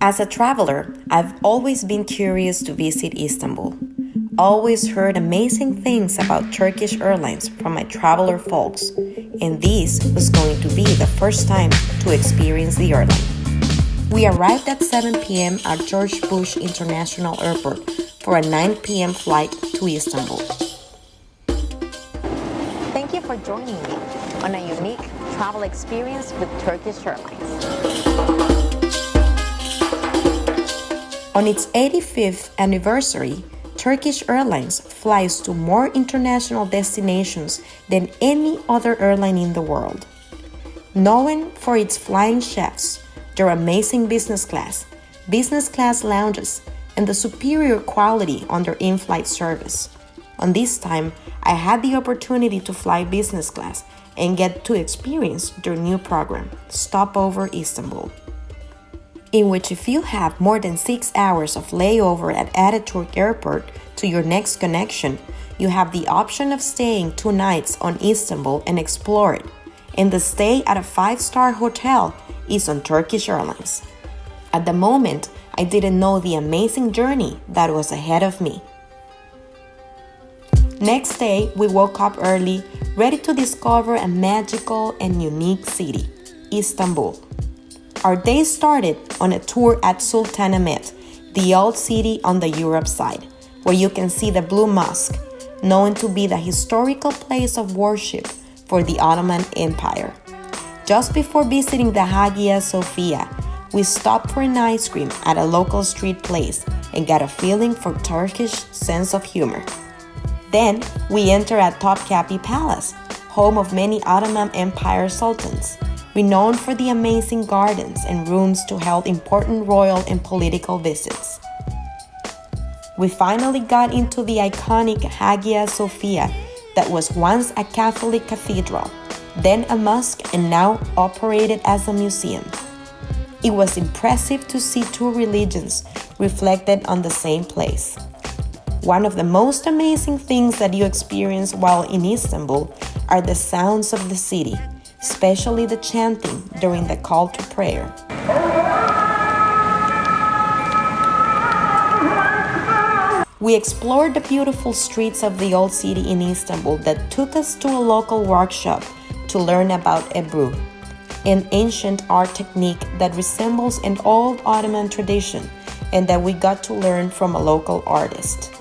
As a traveler, I've always been curious to visit Istanbul. Always heard amazing things about Turkish Airlines from my traveler folks, and this was going to be the first time to experience the airline. We arrived at 7 p.m. at George Bush International Airport for a 9 p.m. flight to Istanbul. Thank you for joining me on a unique travel experience with Turkish Airlines. On its 85th anniversary, Turkish Airlines flies to more international destinations than any other airline in the world. Known for its flying chefs, their amazing business class lounges, and the superior quality on their in-flight service. On this time, I had the opportunity to fly business class and get to experience their new program, Stopover Istanbul, in which if you have more than 6 hours of layover at Ataturk Airport to your next connection, you have the option of staying 2 nights on Istanbul and explore it, and the stay at a 5-star hotel is on Turkish Airlines. At the moment, I didn't know the amazing journey that was ahead of me. Next day, we woke up early, ready to discover a magical and unique city, Istanbul. Our day started on a tour at Sultanahmet, the old city on the Europe side, where you can see the Blue Mosque, known to be the historical place of worship for the Ottoman Empire. Just before visiting the Hagia Sophia, we stopped for an ice cream at a local street place and got a feeling for Turkish sense of humor. Then, we enter at Topkapi Palace, home of many Ottoman Empire sultans, renowned for the amazing gardens and rooms to hold important royal and political visits. We finally got into the iconic Hagia Sophia that was once a Catholic cathedral, then a mosque, and now operated as a museum. It was impressive to see 2 religions reflected on the same place. One of the most amazing things that you experience while in Istanbul are the sounds of the city, especially the chanting during the call to prayer. We explored the beautiful streets of the old city in Istanbul that took us to a local workshop to learn about Ebru, an ancient art technique that resembles an old Ottoman tradition and that we got to learn from a local artist.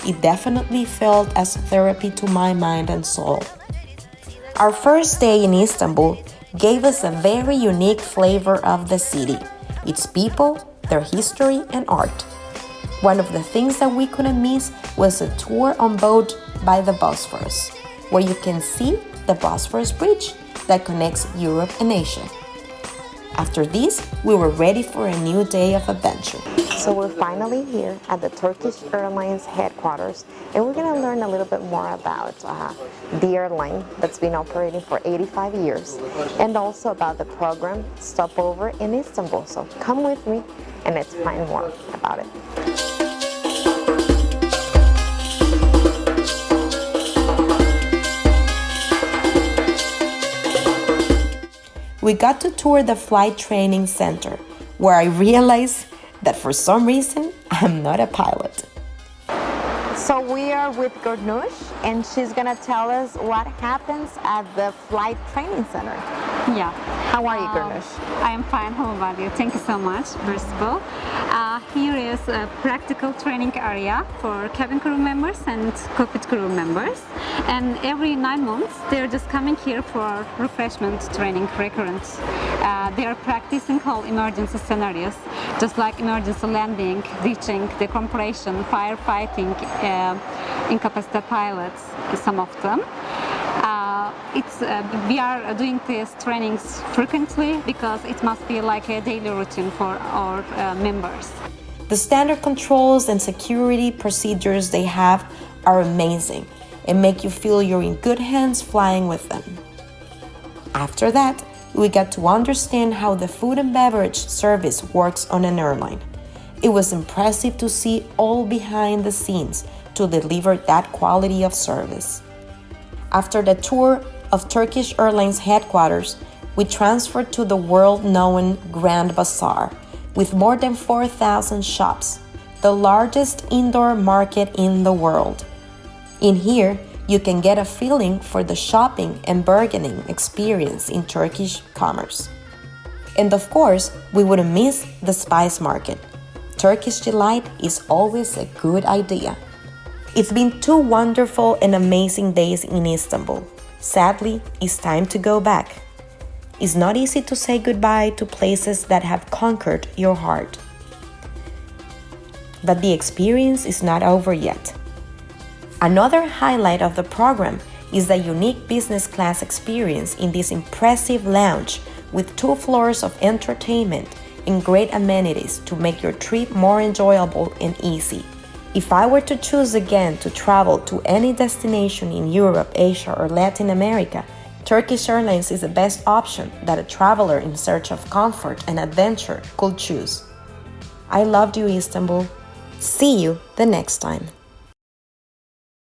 It definitely felt as therapy to my mind and soul. Our first day in Istanbul gave us a very unique flavor of the city, its people, their history, and art. One of the things that we couldn't miss was a tour on boat by the Bosphorus, where you can see the Bosphorus Bridge that connects Europe and Asia. After this, we were ready for a new day of adventure. So we're finally here at the Turkish Airlines headquarters, and we're going to learn a little bit more about the airline that's been operating for 85 years, and also about the program Stopover in Istanbul. So come with me and let's find more about it. We got to tour the flight training center, where I realized that for some reason, I'm not a pilot. So we are with Gurnush, and she's gonna tell us what happens at the flight training center. Yeah. How are you, Gurnush? I am fine. How about you? Thank you so much, first of all. Here is a practical training area for cabin crew members and cockpit crew members. And every 9 months, they're just coming here for refreshment training recurrent. They are practicing all emergency scenarios, just like emergency landing, ditching, decompression, firefighting, incapacitated pilots, some of them. We are doing these trainings frequently because it must be like a daily routine for our members. The standard controls and security procedures they have are amazing and make you feel you're in good hands flying with them. After that, we got to understand how the food and beverage service works on an airline. It was impressive to see all behind the scenes to deliver that quality of service. After the tour of Turkish Airlines headquarters, we transferred to the world-known Grand Bazaar, with more than 4,000 shops, the largest indoor market in the world. In here, you can get a feeling for the shopping and bargaining experience in Turkish commerce. And of course, we wouldn't miss the spice market. Turkish delight is always a good idea. It's been 2 wonderful and amazing days in Istanbul. Sadly, it's time to go back. It's not easy to say goodbye to places that have conquered your heart. But the experience is not over yet. Another highlight of the program is the unique business class experience in this impressive lounge with 2 floors of entertainment and great amenities to make your trip more enjoyable and easy. If I were to choose again to travel to any destination in Europe, Asia, or Latin America, Turkish Airlines is the best option that a traveler in search of comfort and adventure could choose. I loved you, Istanbul. See you the next time.